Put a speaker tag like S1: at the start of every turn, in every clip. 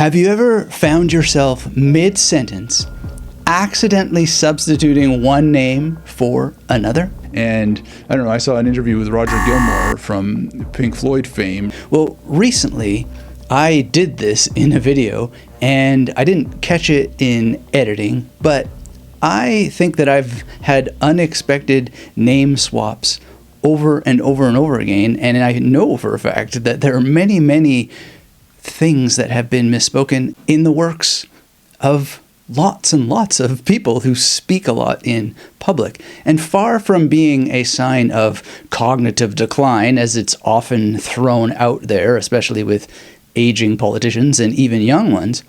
S1: Have you ever found yourself mid-sentence accidentally substituting one name for another?
S2: And I don't know, I saw an interview with Roger Gilmore from Pink Floyd fame.
S1: Well, recently I did this in a video and I didn't catch it in editing, but I think that I've had unexpected name swaps over and over and over again, and I know for a fact that there are many, many things that have been misspoken in the works of lots and lots of people who speak a lot in public. And far from being a sign of cognitive decline, as it's often thrown out there, especially with aging politicians and even young ones,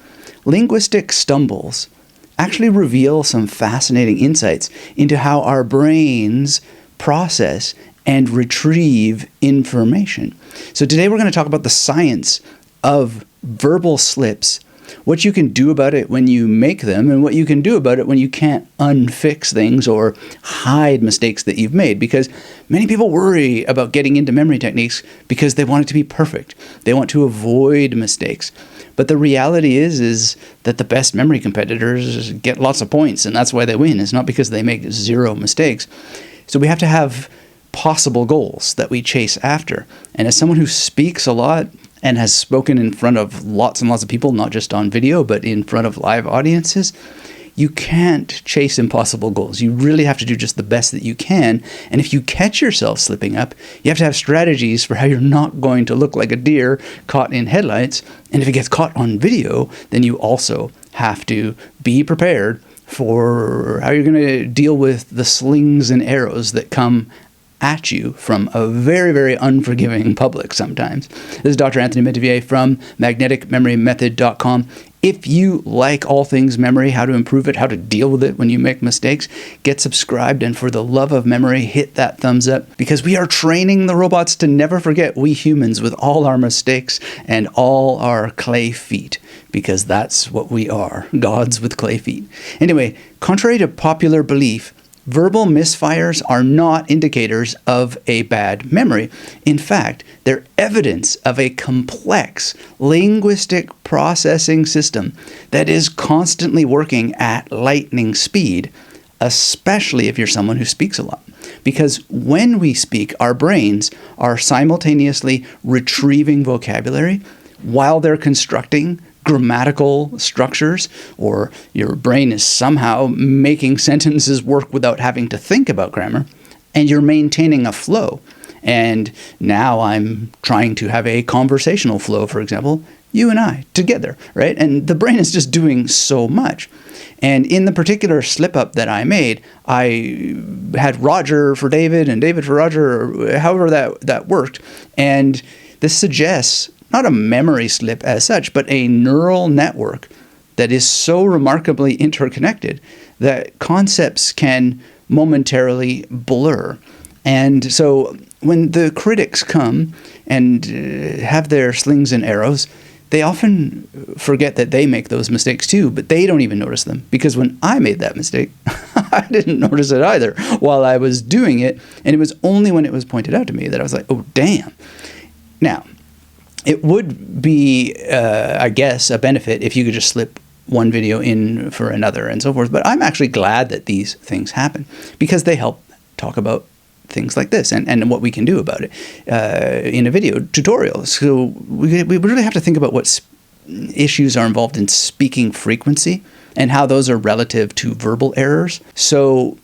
S1: linguistic stumbles actually reveal some fascinating insights into how our brains process and retrieve information. So today we're going to talk about the science of verbal slips, what you can do about it when you make them, and what you can do about it when you can't unfix things or hide mistakes that you've made. Because many people worry about getting into memory techniques because they want it to be perfect. They want to avoid mistakes. But the reality is that the best memory competitors get lots of points, and that's why they win. It's not because they make zero mistakes. So we have to have possible goals that we chase after. And as someone who speaks a lot and has spoken in front of lots and lots of people, not just on video, but in front of live audiences, you can't chase impossible goals. You really have to do just the best that you can. And if you catch yourself slipping up, you have to have strategies for how you're not going to look like a deer caught in headlights. And if it gets caught on video, then you also have to be prepared for how you're going to deal with the slings and arrows that come at you from a very, very unforgiving public sometimes. This is Dr. Anthony Metivier from magneticmemorymethod.com. If you like all things memory, how to improve it, how to deal with it when you make mistakes, get subscribed, and for the love of memory, hit that thumbs up, because we are training the robots to never forget we humans with all our mistakes and all our clay feet, because that's what we are, gods with clay feet. Anyway, contrary to popular belief, verbal misfires are not indicators of a bad memory. In fact, they're evidence of a complex linguistic processing system that is constantly working at lightning speed, especially if you're someone who speaks a lot. Because when we speak, our brains are simultaneously retrieving vocabulary while they're constructing grammatical structures, or your brain is somehow making sentences work without having to think about grammar, and you're maintaining a flow. And now I'm trying to have a conversational flow, for example, you and I together, right? And the brain is just doing so much. And in the particular slip-up that I made, I had Roger for David and David for Roger, or however that worked. And this suggests not a memory slip as such, but a neural network that is so remarkably interconnected that concepts can momentarily blur. And so when the critics come and have their slings and arrows, they often forget that they make those mistakes too, but they don't even notice them. Because when I made that mistake, I didn't notice it either while I was doing it. And it was only when it was pointed out to me that I was like, oh, damn. Now, it would be, I guess, a benefit if you could just slip one video in for another and so forth. But I'm actually glad that these things happen because they help talk about things like this and what we can do about it in a video tutorial. So we really have to think about what issues are involved in speaking frequency and how those are relative to verbal errors. So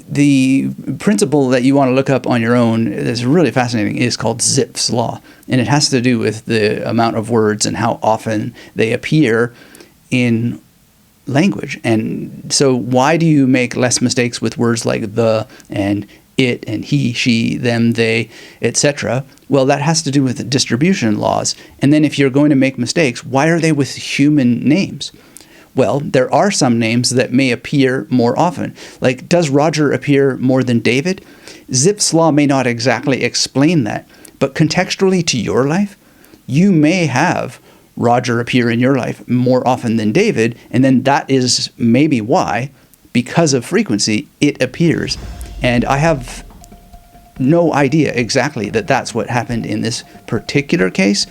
S1: the principle that you want to look up on your own that's really fascinating is called Zipf's law, and it has to do with the amount of words and how often they appear in language. And so why do you make less mistakes with words like the and it and he, she, them, they, etc.? Well, that has to do with the distribution laws. And then if you're going to make mistakes, why are they with human names? Well, there are some names that may appear more often. Like, does Roger appear more than David? Zipf's law may not exactly explain that, but contextually to your life, you may have Roger appear in your life more often than David, and then that is maybe why, because of frequency, it appears. And I have no idea exactly that that's what happened in this particular case,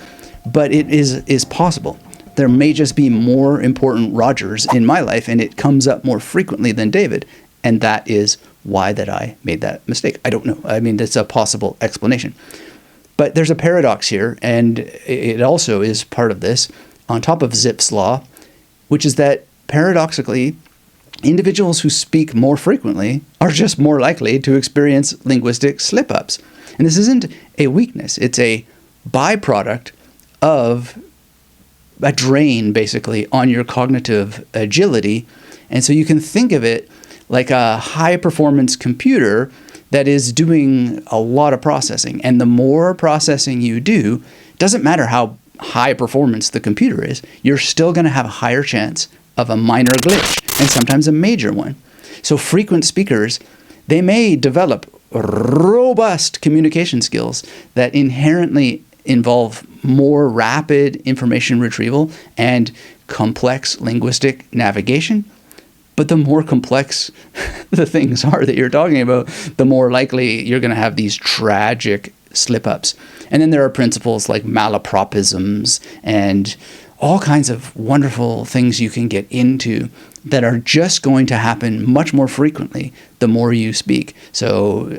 S1: but it is possible. there may just be more important Rogers in my life, and it comes up more frequently than David. And that is why that I made that mistake. I don't know. I mean, that's a possible explanation. But there's a paradox here, and it also is part of this, on top of Zipf's law, which is that paradoxically, individuals who speak more frequently are just more likely to experience linguistic slip-ups. And this isn't a weakness. It's a byproduct of a drain, basically, on your cognitive agility. And so you can think of it like a high-performance computer that is doing a lot of processing. And the more processing you do, doesn't matter how high performance the computer is, you're still going to have a higher chance of a minor glitch and sometimes a major one. So frequent speakers, they may develop robust communication skills that inherently involve more rapid information retrieval and complex linguistic navigation. But the more complex the things are that you're talking about, the more likely you're going to have these tragic slip-ups. And then there are principles like malapropisms and all kinds of wonderful things you can get into that are just going to happen much more frequently the more you speak. So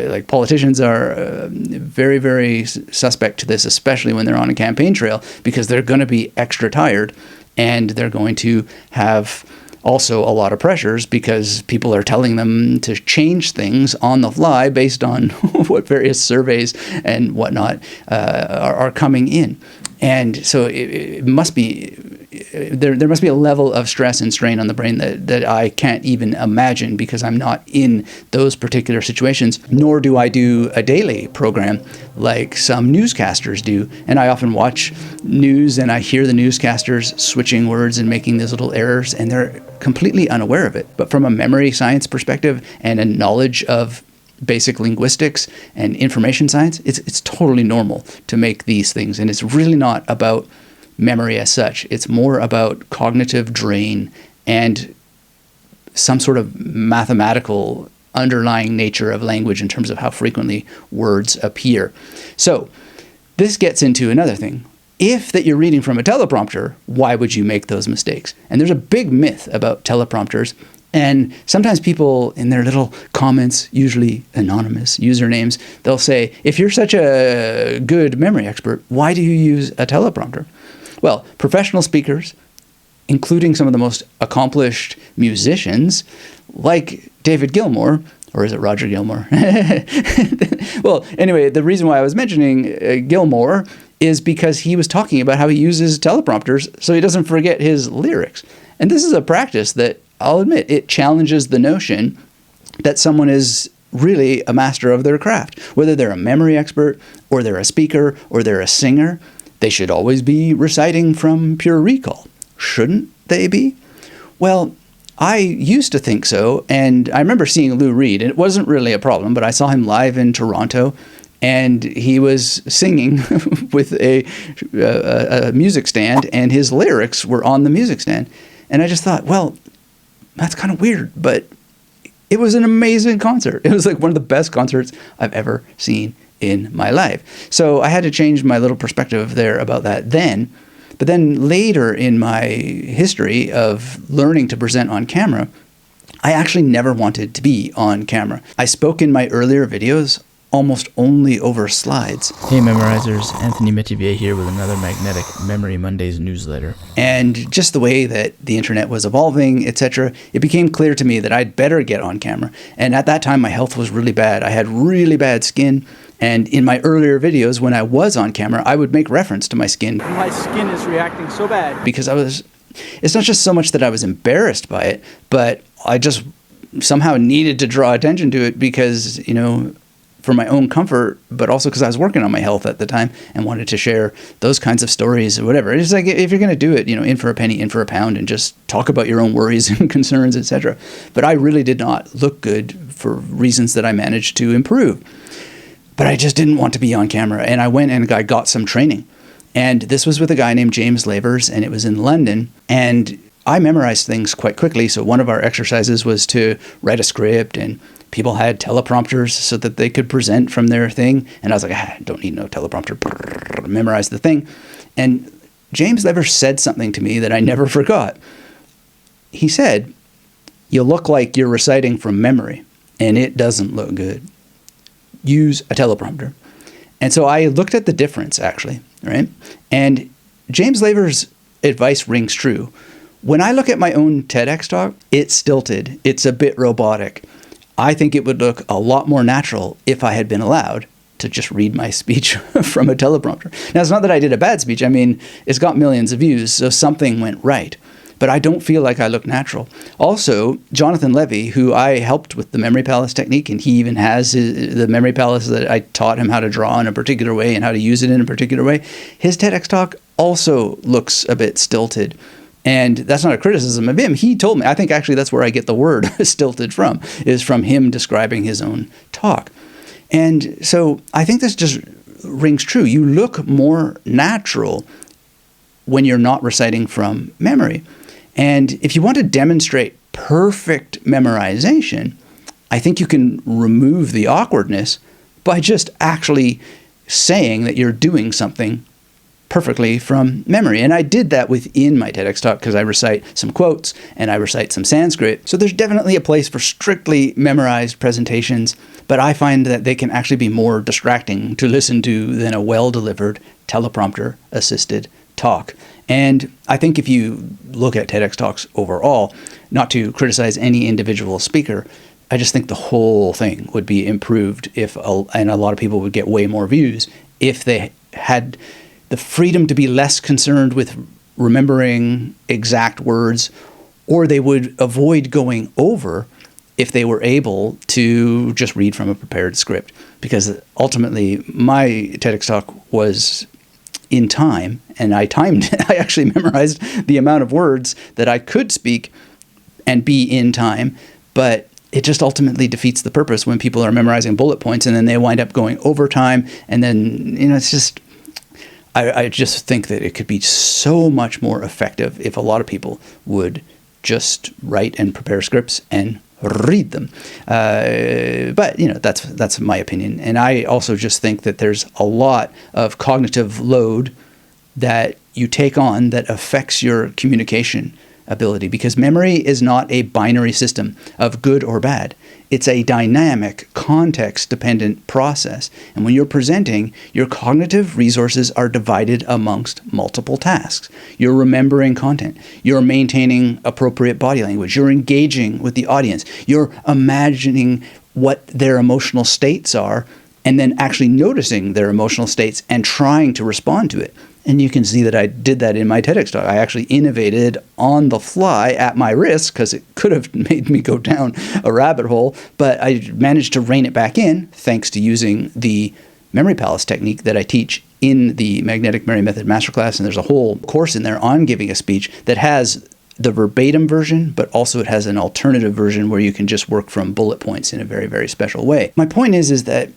S1: like politicians are very, very suspect to this, especially when they're on a campaign trail, because they're going to be extra tired and they're going to have also a lot of pressures because people are telling them to change things on the fly based on what various surveys and whatnot are coming in. And so it must be, there must be a level of stress and strain on the brain that I can't even imagine because I'm not in those particular situations, nor do I do a daily program like some newscasters do. And I often watch news and I hear the newscasters switching words and making these little errors, and they're completely unaware of it. But from a memory science perspective and a knowledge of basic linguistics and information science, it's totally normal to make these things. And it's really not about memory as such. It's more about cognitive drain and some sort of mathematical underlying nature of language in terms of how frequently words appear. So this gets into another thing. If that you're reading from a teleprompter, why would you make those mistakes? And there's a big myth about teleprompters. And sometimes people in their little comments, usually anonymous usernames, they'll say, if you're such a good memory expert, why do you use a teleprompter? Well, professional speakers, including some of the most accomplished musicians, like David Gilmore, or is it Roger Gilmore? Well, anyway, the reason why I was mentioning Gilmore is because he was talking about how he uses teleprompters so he doesn't forget his lyrics. And this is a practice that, I'll admit, it challenges the notion that someone is really a master of their craft. Whether they're a memory expert, or they're a speaker, or they're a singer, they should always be reciting from pure recall. Shouldn't they be? Well, I used to think so, and I remember seeing Lou Reed, and it wasn't really a problem, but I saw him live in Toronto, and he was singing with a music stand, and his lyrics were on the music stand. And I just thought, well, that's kind of weird, but it was an amazing concert. It was like one of the best concerts I've ever seen in my life. So I had to change my little perspective there about that then. But then later in my history of learning to present on camera, I actually never wanted to be on camera. I spoke in my earlier videos almost only over slides.
S3: Hey memorizers, Anthony Metivier here with another Magnetic Memory Mondays newsletter.
S1: And just the way that the internet was evolving, etc., it became clear to me that I'd better get on camera. And at that time, my health was really bad. I had really bad skin. And in my earlier videos, when I was on camera, I would make reference to my skin.
S4: My skin is reacting so bad.
S1: Because it's not just so much that I was embarrassed by it, but I just somehow needed to draw attention to it because, for my own comfort, but also because I was working on my health at the time and wanted to share those kinds of stories or whatever. It's like, if you're going to do it, in for a penny, in for a pound, and just talk about your own worries and concerns, etc. But I really did not look good for reasons that I managed to improve. But I just didn't want to be on camera. And I went and I got some training. And this was with a guy named James Lavers, and it was in London. And I memorized things quite quickly. So one of our exercises was to write a script, and people had teleprompters so that they could present from their thing. And I was like, I don't need no teleprompter. Memorize the thing. And James Lever said something to me that I never forgot. He said, "You look like you're reciting from memory, and it doesn't look good. Use a teleprompter." And so I looked at the difference, actually, right? And James Lever's advice rings true. When I look at my own TEDx talk, it's stilted. It's a bit robotic. I think it would look a lot more natural if I had been allowed to just read my speech from a teleprompter. Now, it's not that I did a bad speech. I mean, it's got millions of views, so something went right. But I don't feel like I look natural. Also, Jonathan Levy, who I helped with the Memory Palace technique, and he even has the Memory Palace that I taught him how to draw in a particular way and how to use it in a particular way, his TEDx talk also looks a bit stilted. And that's not a criticism of him. He told me, I think actually that's where I get the word stilted from, is from him describing his own talk. And so I think this just rings true. You look more natural when you're not reciting from memory. And if you want to demonstrate perfect memorization, I think you can remove the awkwardness by just actually saying that you're doing something perfectly from memory. And I did that within my TEDx talk because I recite some quotes and I recite some Sanskrit. So there's definitely a place for strictly memorized presentations, but I find that they can actually be more distracting to listen to than a well-delivered teleprompter-assisted talk. And I think if you look at TEDx talks overall, not to criticize any individual speaker, I just think the whole thing would be improved and a lot of people would get way more views if they had the freedom to be less concerned with remembering exact words, or they would avoid going over if they were able to just read from a prepared script. Because ultimately, my TEDx talk was in time, and I timed it. I actually memorized the amount of words that I could speak and be in time, but it just ultimately defeats the purpose when people are memorizing bullet points and then they wind up going over time, and then, it's just... I just think that it could be so much more effective if a lot of people would just write and prepare scripts and read them. But that's my opinion. And I also just think that there's a lot of cognitive load that you take on that affects your communication ability, because memory is not a binary system of good or bad. It's a dynamic, context-dependent process. And when you're presenting, your cognitive resources are divided amongst multiple tasks. You're remembering content. You're maintaining appropriate body language. You're engaging with the audience. You're imagining what their emotional states are and then actually noticing their emotional states and trying to respond to it. And you can see that I did that in my TEDx talk. I actually innovated on the fly at my risk, because it could have made me go down a rabbit hole, but I managed to rein it back in thanks to using the Memory Palace technique that I teach in the Magnetic Memory Method Masterclass. And there's a whole course in there on giving a speech that has the verbatim version, but also it has an alternative version where you can just work from bullet points in a very, very special way. My point is that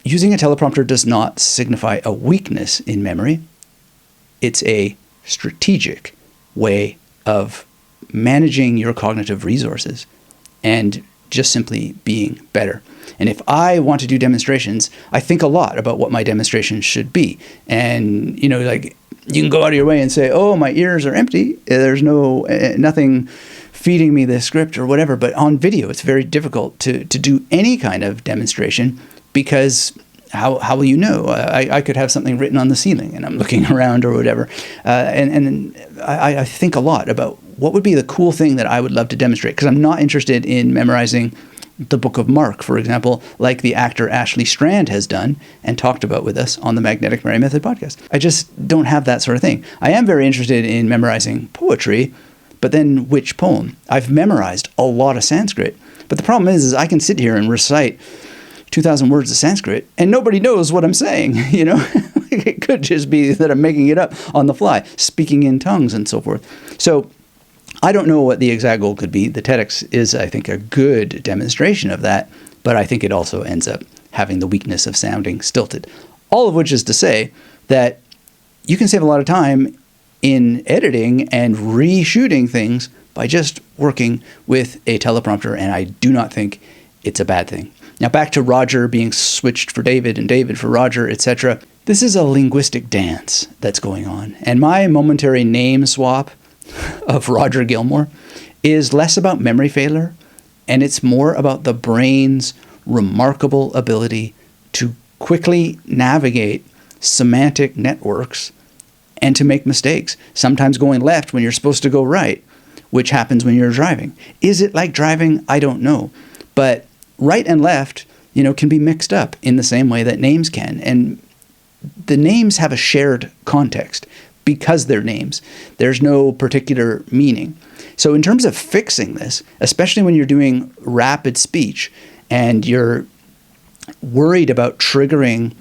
S1: using a teleprompter does not signify a weakness in memory. It's a strategic way of managing your cognitive resources and just simply being better. And if I want to do demonstrations, I think a lot about what my demonstrations should be. And, you can go out of your way and say, oh, my ears are empty. There's nothing feeding me the script or whatever. But on video, it's very difficult to do any kind of demonstration, because how will you know? I could have something written on the ceiling and I'm looking around or whatever. And I think a lot about what would be the cool thing that I would love to demonstrate, because I'm not interested in memorizing the Book of Mark, for example, like the actor Ashley Strand has done and talked about with us on the Magnetic Memory Method podcast. I just don't have that sort of thing. I am very interested in memorizing poetry, but then which poem? I've memorized a lot of Sanskrit, but the problem is I can sit here and recite 2,000 words of Sanskrit and nobody knows what I'm saying, It could just be that I'm making it up on the fly, speaking in tongues and so forth. So I don't know what the exact goal could be. The TEDx is, I think, a good demonstration of that, but I think it also ends up having the weakness of sounding stilted. All of which is to say that you can save a lot of time in editing and reshooting things by just working with a teleprompter, and I do not think it's a bad thing. Now back to Roger being switched for David and David for Roger, etc. This is a linguistic dance that's going on. And my momentary name swap of Roger Gilmore is less about memory failure, and it's more about the brain's remarkable ability to quickly navigate semantic networks and to make mistakes, sometimes going left when you're supposed to go right, which happens when you're driving. Is it like driving? I don't know. But right and left, can be mixed up in the same way that names can. And the names have a shared context because they're names. There's no particular meaning. So in terms of fixing this, especially when you're doing rapid speech and you're worried about triggering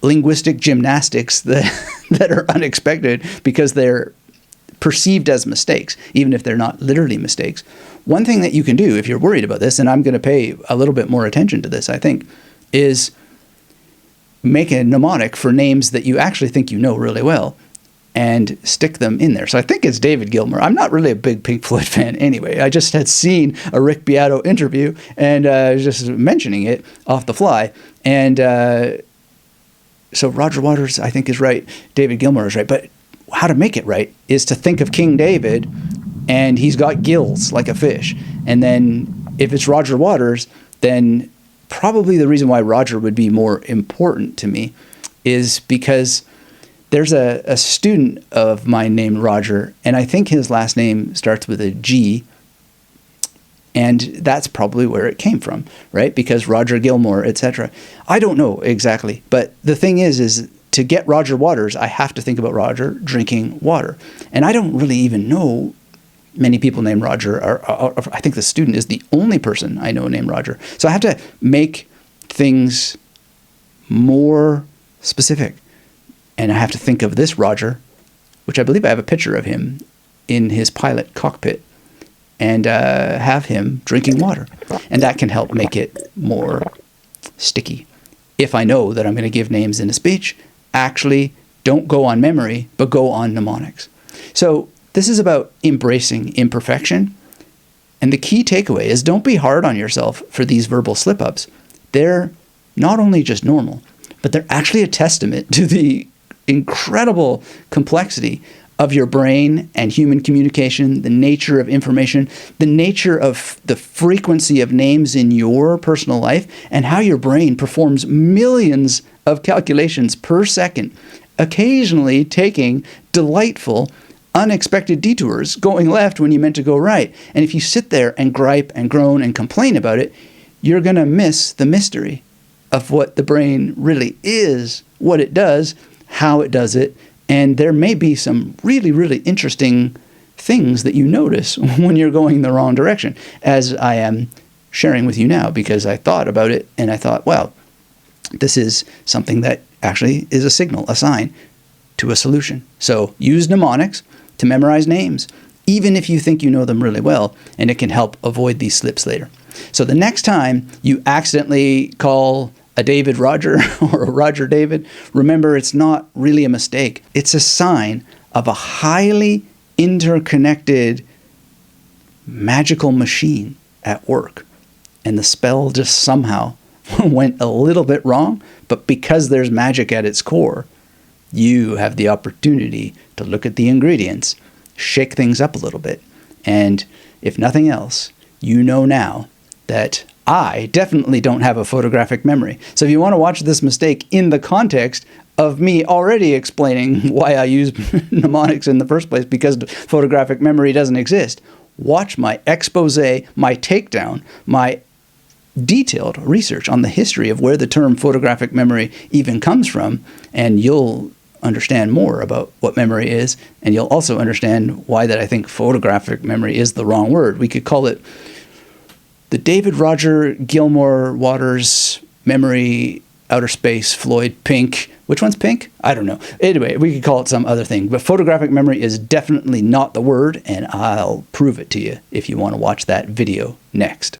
S1: linguistic gymnastics that are unexpected because they're perceived as mistakes, even if they're not literally mistakes. One thing that you can do if you're worried about this, and I'm going to pay a little bit more attention to this, I think, is make a mnemonic for names that you actually think you know really well and stick them in there. So I think it's David Gilmour. I'm not really a big Pink Floyd fan anyway. I just had seen a Rick Beato interview and just mentioning it off the fly. And so Roger Waters, I think, is right. David Gilmour is right. But how to make it right is to think of King David, and he's got gills like a fish. And then if it's Roger Waters, then probably the reason why Roger would be more important to me is because there's a student of mine named Roger, and I think his last name starts with a G, and that's probably where it came from, right? Because Roger Gilmore, etc. I don't know exactly, but the thing is to get Roger Waters, I have to think about Roger drinking water. And I don't really even know many people named Roger. I think the student is the only person I know named Roger. So I have to make things more specific. And I have to think of this Roger, which I believe I have a picture of him in his pilot cockpit, and have him drinking water. And that can help make it more sticky. If I know that I'm going to give names in a speech, actually don't go on memory, but go on mnemonics. So this is about embracing imperfection. And the key takeaway is don't be hard on yourself for these verbal slip-ups. They're not only just normal, but they're actually a testament to the incredible complexity of your brain and human communication, the nature of information, the nature of the frequency of names in your personal life, and how your brain performs millions of calculations per second, occasionally taking delightful, unexpected detours, going left when you meant to go right. And if you sit there and gripe and groan and complain about it, you're going to miss the mystery of what the brain really is, what it does, how it does it, and there may be some really, really interesting things that you notice when you're going the wrong direction, as I am sharing with you now, because I thought about it and I thought, well, this is something that actually is a signal, a sign to a solution. So use mnemonics to memorize names, even if you think you know them really well, and it can help avoid these slips later. So the next time you accidentally call a David Roger or a Roger David, remember it's not really a mistake. It's a sign of a highly interconnected magical machine at work. And the spell just somehow went a little bit wrong, but because there's magic at its core, you have the opportunity to look at the ingredients, shake things up a little bit, and if nothing else, you know now that I definitely don't have a photographic memory. So if you want to watch this mistake in the context of me already explaining why I use mnemonics in the first place, because photographic memory doesn't exist, watch my expose, my takedown, my detailed research on the history of where the term photographic memory even comes from, and you'll understand more about what memory is, and you'll also understand why that I think photographic memory is the wrong word. We could call it the David Roger Gilmore Waters Memory Outer Space Floyd Pink. Which one's pink? I don't know. Anyway, we could call it some other thing. But photographic memory is definitely not the word, and I'll prove it to you if you want to watch that video next.